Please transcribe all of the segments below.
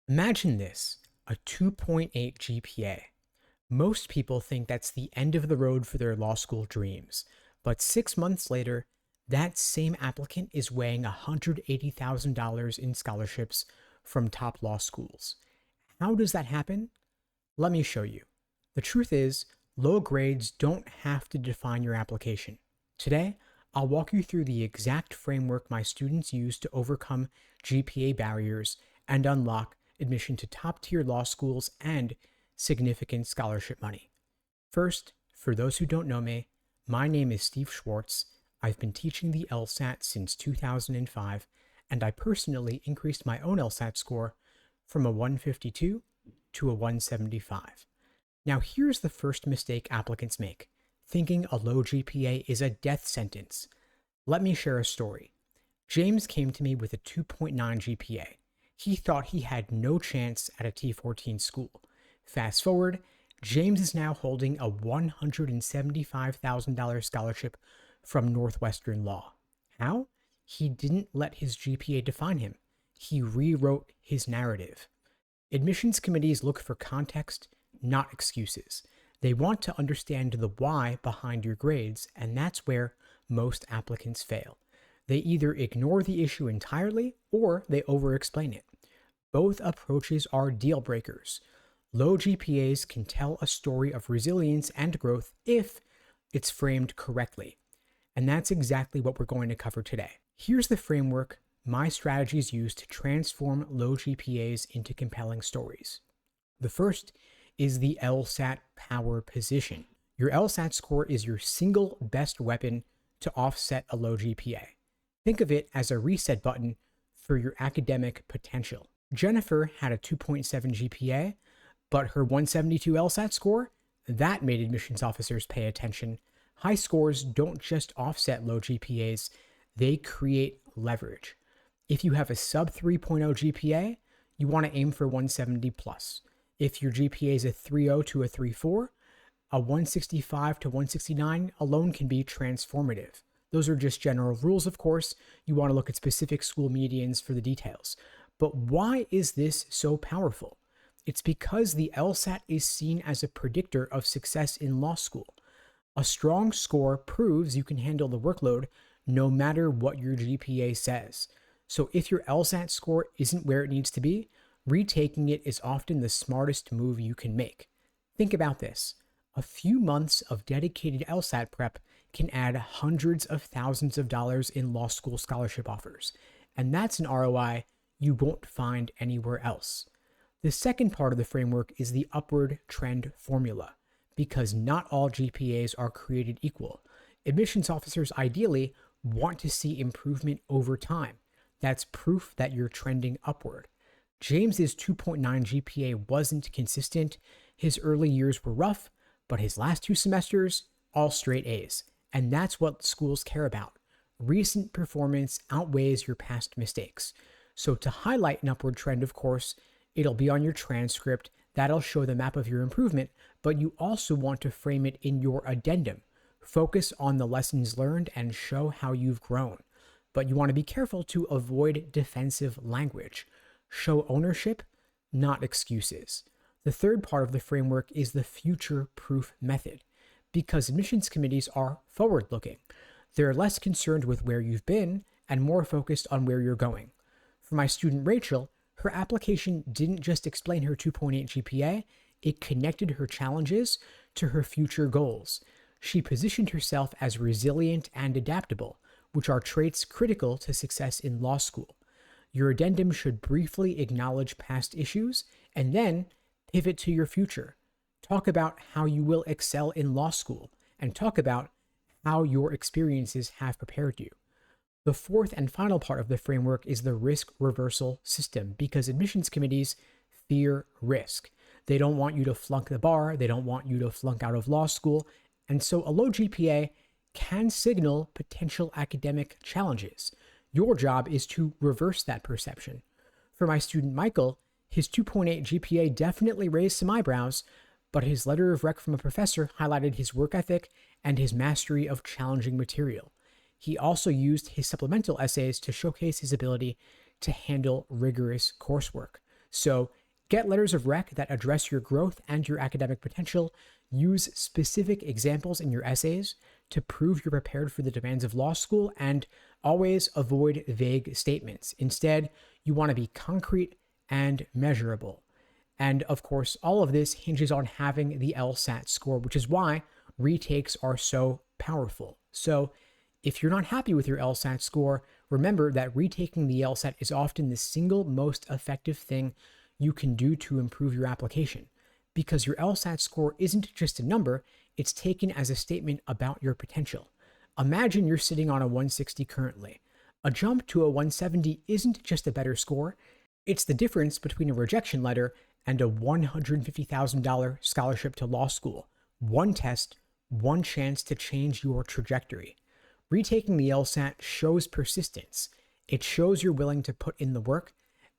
Imagine this, a 2.8 GPA. Most people think that's the end of the road for their law school dreams, but 6 months later, that same applicant is weighing $180,000 in scholarships from top law schools. How does that happen? Let me show you. The truth is, low grades don't have to define your application. Today, I'll walk you through the exact framework my students use to overcome GPA barriers and unlock admission to top-tier law schools and significant scholarship money. First, for those who don't know me, my name is Steve Schwartz. I've been teaching the LSAT since 2005, and I personally increased my own LSAT score from a 152 to a 175. Now here's the first mistake applicants make, thinking a low GPA is a death sentence. Let me share a story. James came to me with a 2.9 GPA. He thought he had no chance at a T14 school. Fast forward, James is now holding a $175,000 scholarship from Northwestern Law. How? He didn't let his GPA define him. He rewrote his narrative. Admissions committees look for context, not excuses. They want to understand the why behind your grades, and that's where most applicants fail. They either ignore the issue entirely or they over-explain it. Both approaches are deal breakers. Low GPAs can tell a story of resilience and growth if it's framed correctly. And that's exactly what we're going to cover today. Here's the framework my strategies use to transform low GPAs into compelling stories. The first is the LSAT power position. Your LSAT score is your single best weapon to offset a low GPA. Think of it as a reset button for your academic potential. Jennifer had a 2.7 GPA, but her 172 LSAT score, that made admissions officers pay attention. High scores don't just offset low GPAs, they create leverage. If you have a sub 3.0 GPA, you want to aim for 170 plus. If your GPA is a 3.0 to a 3.4, a 165 to 169 alone can be transformative. Those are just general rules, of course. You want to look at specific school medians for the details. But why is this so powerful? It's because the LSAT is seen as a predictor of success in law school. A strong score proves you can handle the workload no matter what your GPA says. So if your LSAT score isn't where it needs to be, retaking it is often the smartest move you can make. Think about this. A few months of dedicated LSAT prep can add hundreds of thousands of dollars in law school scholarship offers, and that's an ROI you won't find anywhere else. The second part of the framework is the upward trend formula, because not all GPAs are created equal. Admissions officers ideally want to see improvement over time. That's proof that you're trending upward. James's 2.9 GPA wasn't consistent. His early years were rough, but his last 2 semesters, all straight A's. And that's what schools care about. Recent performance outweighs your past mistakes. So to highlight an upward trend, of course, it'll be on your transcript. That'll show the map of your improvement, but you also want to frame it in your addendum. Focus on the lessons learned and show how you've grown. But you want to be careful to avoid defensive language. Show ownership, not excuses. The third part of the framework is the future-proof method, because admissions committees are forward-looking. They're less concerned with where you've been and more focused on where you're going. For my student Rachel, her application didn't just explain her 2.8 GPA, it connected her challenges to her future goals. She positioned herself as resilient and adaptable, which are traits critical to success in law school. Your addendum should briefly acknowledge past issues and then pivot to your future. Talk about how you will excel in law school and talk about how your experiences have prepared you. The fourth and final part of the framework is the risk reversal system, because admissions committees fear risk. They don't want you to flunk the bar. They don't want you to flunk out of law school. And so a low GPA can signal potential academic challenges. Your job is to reverse that perception. For my student Michael, his 2.8 GPA definitely raised some eyebrows, but his letter of rec from a professor highlighted his work ethic and his mastery of challenging material. He also used his supplemental essays to showcase his ability to handle rigorous coursework. So get letters of rec that address your growth and your academic potential. Use specific examples in your essays to prove you're prepared for the demands of law school, and always avoid vague statements. Instead, you want to be concrete and measurable. And of course, all of this hinges on having the LSAT score, which is why retakes are so powerful. So if you're not happy with your LSAT score, remember that retaking the LSAT is often the single most effective thing you can do to improve your application, because your LSAT score isn't just a number, it's taken as a statement about your potential. Imagine you're sitting on a 160 currently. A jump to a 170 isn't just a better score, it's the difference between a rejection letter and a $150,000 scholarship to law school. One test, one chance to change your trajectory. Retaking the LSAT shows persistence. It shows you're willing to put in the work,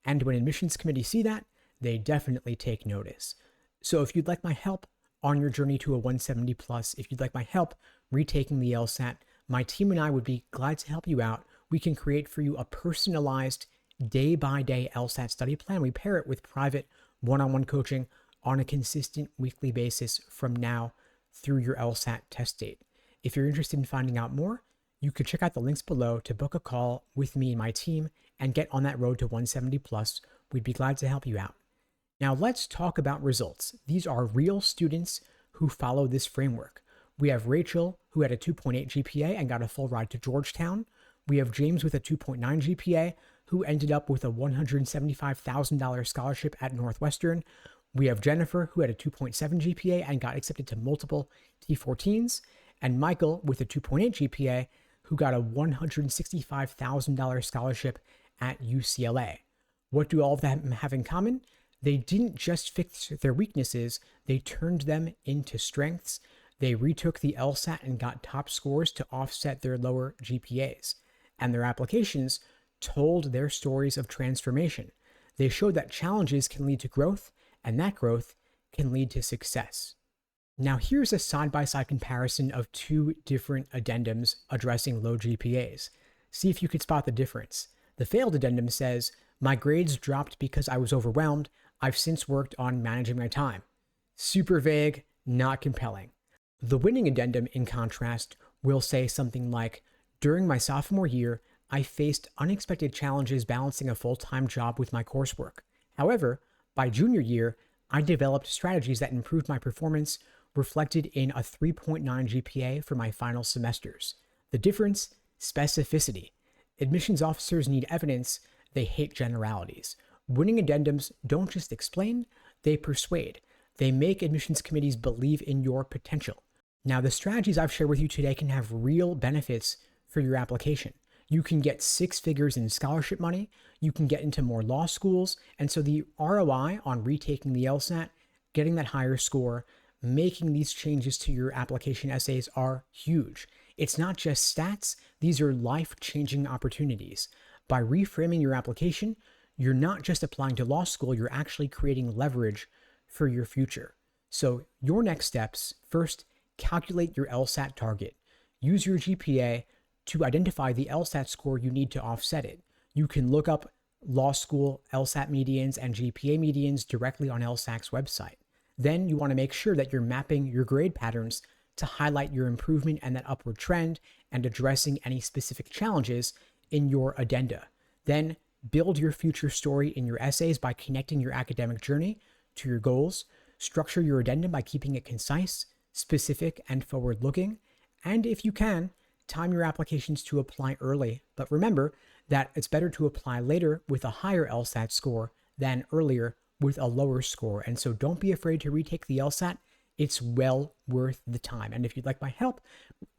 and when admissions committees see that, they definitely take notice. So if you'd like my help on your journey to a 170 plus, if you'd like my help retaking the LSAT, my team and I would be glad to help you out. We can create for you a personalized day-by-day LSAT study plan. We pair it with private one-on-one coaching on a consistent weekly basis from now through your LSAT test date. If you're interested in finding out more, you could check out the links below to book a call with me and my team and get on that road to 170 plus. We'd be glad to help you out. Now let's talk about results. These are real students who follow this framework. We have Rachel, who had a 2.8 GPA and got a full ride to Georgetown. We have James with a 2.9 GPA, who ended up with a $175,000 scholarship at Northwestern. We have Jennifer, who had a 2.7 GPA and got accepted to multiple T14s. And Michael with a 2.8 GPA, who got a $165,000 scholarship at UCLA. What do all of them have in common? They didn't just fix their weaknesses, they turned them into strengths. They retook the LSAT and got top scores to offset their lower GPAs. And their applications told their stories of transformation. They showed that challenges can lead to growth, and that growth can lead to success. Now here's a side-by-side comparison of two different addendums addressing low GPAs. See if you could spot the difference. The failed addendum says, "My grades dropped because I was overwhelmed. I've since worked on managing my time." Super vague, not compelling. The winning addendum, in contrast, will say something like, "During my sophomore year, I faced unexpected challenges balancing a full-time job with my coursework. However, by junior year, I developed strategies that improved my performance, reflected in a 3.9 GPA for my final semesters." The difference? Specificity. Admissions officers need evidence, they hate generalities. Winning addendums don't just explain, they persuade. They make admissions committees believe in your potential. Now, the strategies I've shared with you today can have real benefits for your application. You can get 6 figures in scholarship money, you can get into more law schools, and so the ROI on retaking the LSAT, getting that higher score, making these changes to your application essays are huge. It's not just stats, these are life-changing opportunities. By reframing your application, you're not just applying to law school, you're actually creating leverage for your future. So your next steps: first, calculate your LSAT target. Use your GPA to identify the LSAT score you need to offset it. You can look up law school LSAT medians and GPA medians directly on LSAC's website. Then you want to make sure that you're mapping your grade patterns to highlight your improvement and that upward trend, and addressing any specific challenges in your addenda. Then build your future story in your essays by connecting your academic journey to your goals. Structure your addendum by keeping it concise, specific, and forward-looking. And if you can, time your applications to apply early. But remember that it's better to apply later with a higher LSAT score than earlier with a lower score. And so don't be afraid to retake the LSAT. It's well worth the time. And if you'd like my help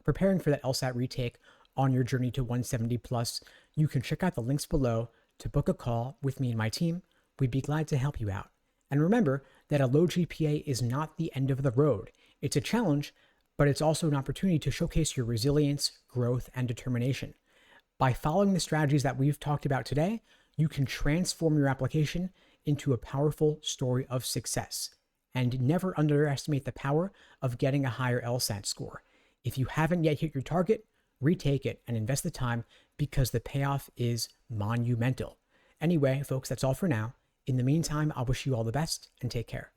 preparing for that LSAT retake on your journey to 170 plus, you can check out the links below to book a call with me and my team. We'd be glad to help you out. And remember that a low GPA is not the end of the road. It's a challenge, but it's also an opportunity to showcase your resilience, growth, and determination. By following the strategies that we've talked about today, you can transform your application into a powerful story of success. And never underestimate the power of getting a higher LSAT score. If you haven't yet hit your target, retake it and invest the time, because the payoff is monumental. Anyway, folks, that's all for now. In the meantime, I wish you all the best and take care.